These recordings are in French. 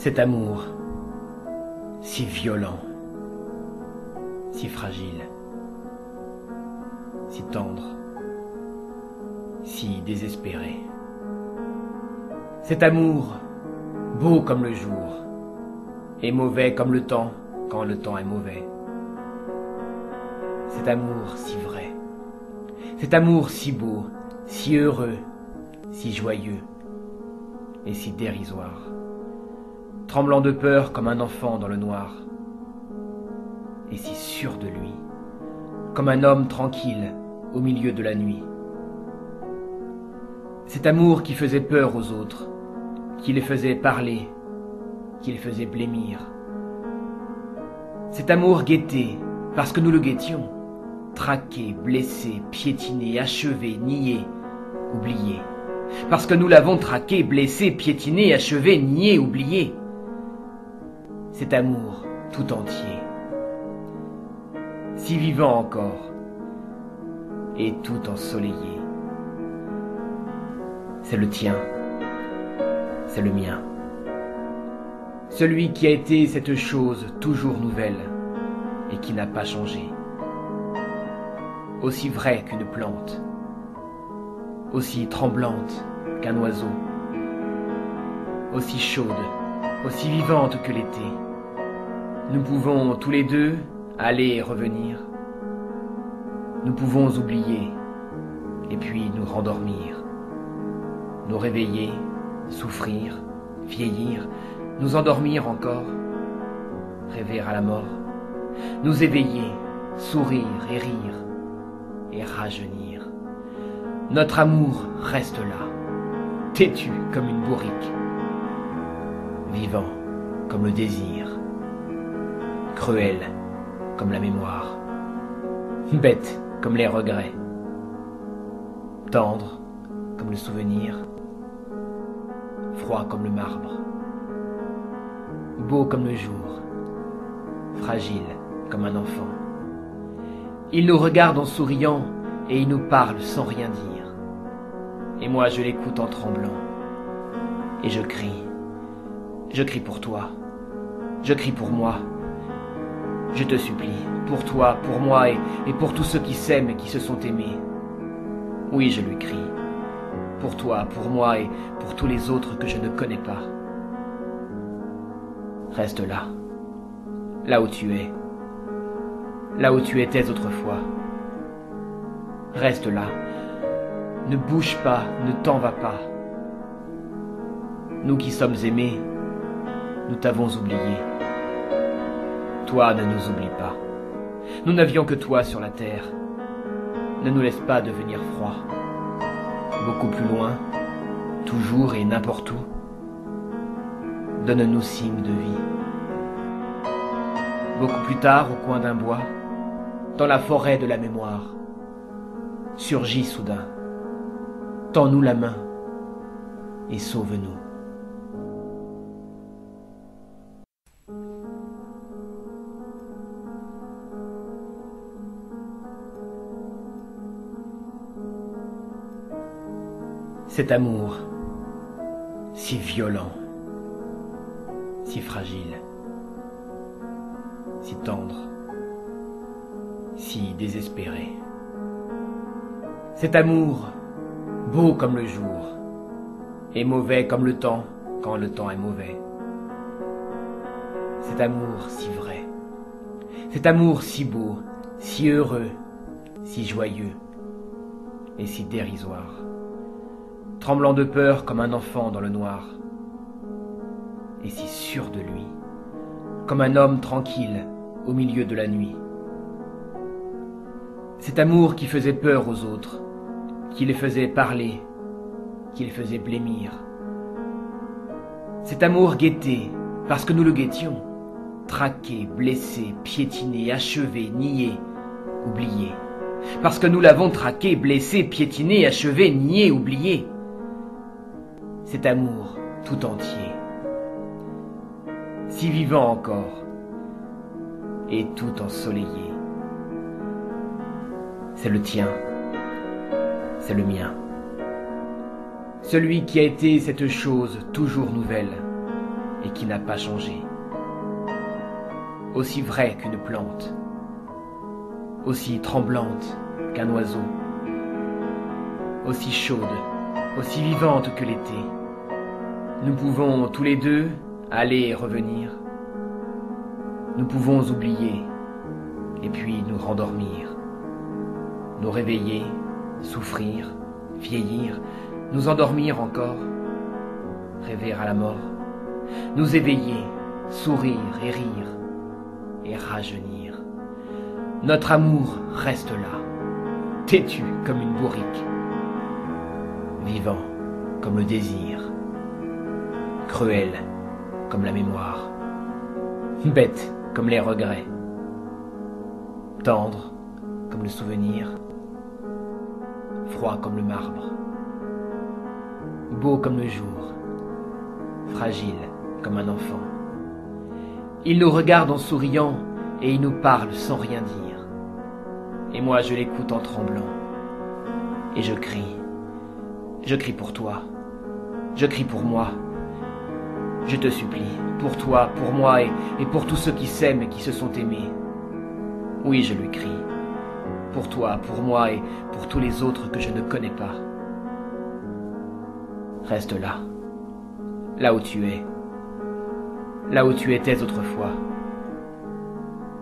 Cet amour, si violent, si fragile, si tendre, si désespéré. Cet amour, beau comme le jour, et mauvais comme le temps quand le temps est mauvais. Cet amour si vrai, cet amour si beau, si heureux, si joyeux et si dérisoire, tremblant de peur comme un enfant dans le noir, et si sûr de lui, comme un homme tranquille au milieu de la nuit. Cet amour qui faisait peur aux autres, qui les faisait parler, qui les faisait blêmir. Cet amour guetté, parce que nous le guettions, traqué, blessé, piétiné, achevé, nié, oublié. Parce que nous l'avons traqué, blessé, piétiné, achevé, nié, oublié. Cet amour tout entier, si vivant encore, et tout ensoleillé. C'est le tien, c'est le mien. Celui qui a été cette chose toujours nouvelle et qui n'a pas changé. Aussi vraie qu'une plante, aussi tremblante qu'un oiseau, aussi chaude, aussi vivante que l'été. Nous pouvons tous les deux aller et revenir. Nous pouvons oublier et puis nous rendormir, nous réveiller, souffrir, vieillir, nous endormir encore, rêver à la mort, nous éveiller, sourire et rire et rajeunir. Notre amour reste là, têtu comme une bourrique, vivant comme le désir, cruel comme la mémoire, bête comme les regrets, tendre comme le souvenir, froid comme le marbre, beau comme le jour, fragile comme un enfant. Il nous regarde en souriant et il nous parle sans rien dire. Et moi je l'écoute en tremblant. Et je crie pour toi, je crie pour moi. Je te supplie, pour toi, pour moi et pour tous ceux qui s'aiment et qui se sont aimés. Oui, je lui crie, pour toi, pour moi et pour tous les autres que je ne connais pas. Reste là, là où tu es, là où tu étais autrefois. Reste là, ne bouge pas, ne t'en va pas. Nous qui sommes aimés, nous t'avons oublié. Toi, ne nous oublie pas. Nous n'avions que toi sur la terre. Ne nous laisse pas devenir froid. Beaucoup plus loin, toujours et n'importe où, donne-nous signe de vie. Beaucoup plus tard, au coin d'un bois, dans la forêt de la mémoire, surgit soudain. Tends-nous la main et sauve-nous. Cet amour, si violent, si fragile, si tendre, si désespéré. Cet amour, beau comme le jour, et mauvais comme le temps quand le temps est mauvais. Cet amour si vrai, cet amour si beau, si heureux, si joyeux et si dérisoire, tremblant de peur comme un enfant dans le noir, et si sûr de lui, comme un homme tranquille au milieu de la nuit. Cet amour qui faisait peur aux autres, qui les faisait parler, qui les faisait blêmir. Cet amour guetté, parce que nous le guettions, traqué, blessé, piétiné, achevé, nié, oublié. Parce que nous l'avons traqué, blessé, piétiné, achevé, nié, oublié. Cet amour tout entier, si vivant encore, et tout ensoleillé. C'est le tien, c'est le mien. Celui qui a été cette chose toujours nouvelle et qui n'a pas changé. Aussi vrai qu'une plante, aussi tremblante qu'un oiseau, aussi chaude, aussi vivante que l'été. Nous pouvons tous les deux aller et revenir. Nous pouvons oublier et puis nous rendormir, nous réveiller, souffrir, vieillir, nous endormir encore, rêver à la mort, nous éveiller, sourire et rire et rajeunir. Notre amour reste là, têtu comme une bourrique, vivant comme le désir, cruel comme la mémoire, bête comme les regrets, tendre comme le souvenir, froid comme le marbre, beau comme le jour, fragile comme un enfant. Il nous regarde en souriant et il nous parle sans rien dire. Et moi je l'écoute en tremblant. Et je crie pour toi, je crie pour moi. Je te supplie, pour toi, pour moi et pour tous ceux qui s'aiment et qui se sont aimés. Oui, je lui crie, pour toi, pour moi et pour tous les autres que je ne connais pas. Reste là, là où tu es, là où tu étais autrefois.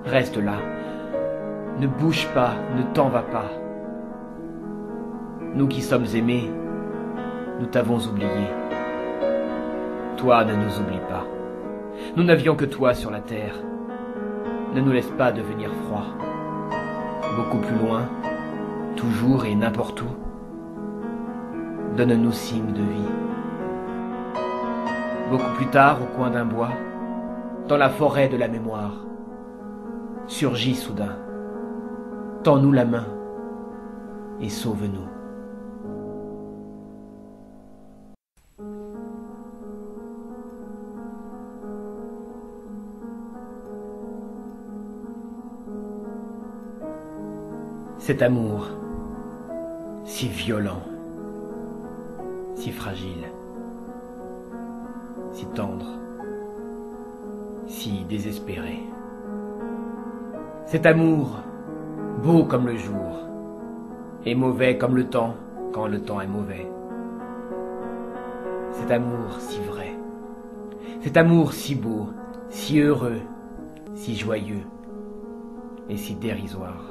Reste là, ne bouge pas, ne t'en va pas. Nous qui sommes aimés, nous t'avons oublié. Toi, ne nous oublie pas. Nous n'avions que toi sur la terre. Ne nous laisse pas devenir froid. Beaucoup plus loin, toujours et n'importe où, donne-nous signe de vie. Beaucoup plus tard, au coin d'un bois, dans la forêt de la mémoire, surgit soudain. Tends-nous la main et sauve-nous. Cet amour, si violent, si fragile, si tendre, si désespéré. Cet amour, beau comme le jour, et mauvais comme le temps quand le temps est mauvais. Cet amour si vrai, cet amour si beau, si heureux, si joyeux et si dérisoire.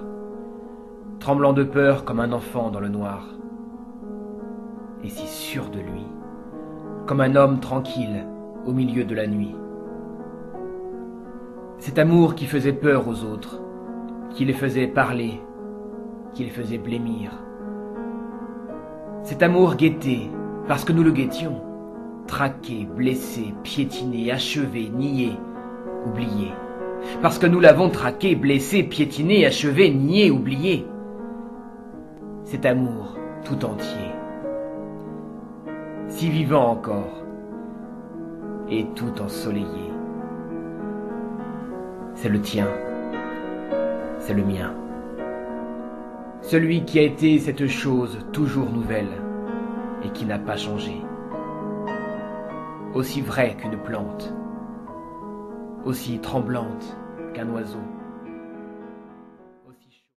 Tremblant de peur comme un enfant dans le noir, et si sûr de lui, comme un homme tranquille au milieu de la nuit. Cet amour qui faisait peur aux autres, qui les faisait parler, qui les faisait blêmir. Cet amour guetté, parce que nous le guettions, traqué, blessé, piétiné, achevé, nié, oublié. Parce que nous l'avons traqué, blessé, piétiné, achevé, nié, oublié. Cet amour tout entier, si vivant encore, et tout ensoleillé. C'est le tien, c'est le mien. Celui qui a été cette chose toujours nouvelle et qui n'a pas changé. Aussi vrai qu'une plante, aussi tremblante qu'un oiseau.